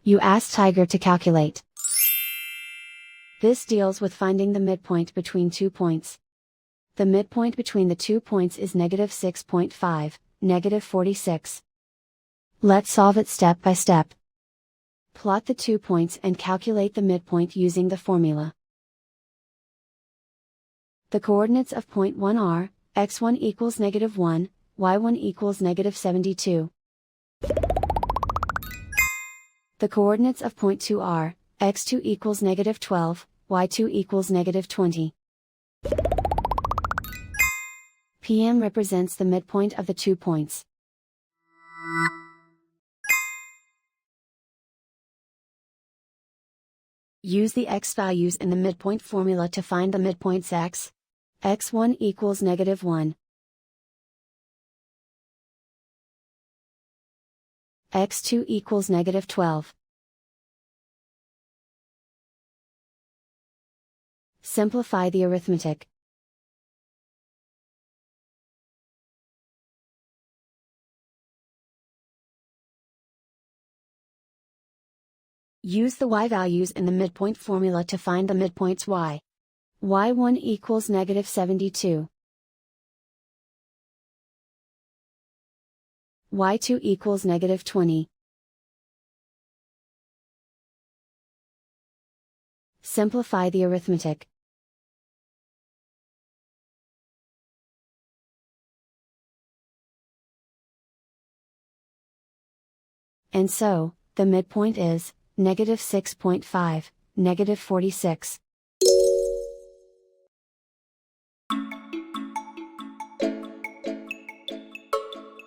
You ask Tiger to calculate. This deals with finding the midpoint between 2 points. The midpoint between the 2 points is -6.5, -46. Let's solve it step by step. Plot the 2 points and calculate the midpoint using the formula. The coordinates of point 1 are, x1 equals -1, y1 equals -72. The coordinates of point 2 are, x2 equals -12, y2 equals -20. PM represents the midpoint of the 2 points. Use the x values in the midpoint formula to find the midpoints x. x1 equals -1. x2 equals -12. Simplify the arithmetic. Use the y values in the midpoint formula to find the midpoints y. y1 equals -72. y2 equals -20. Simplify the arithmetic. And so, the midpoint is, -6.5, -46.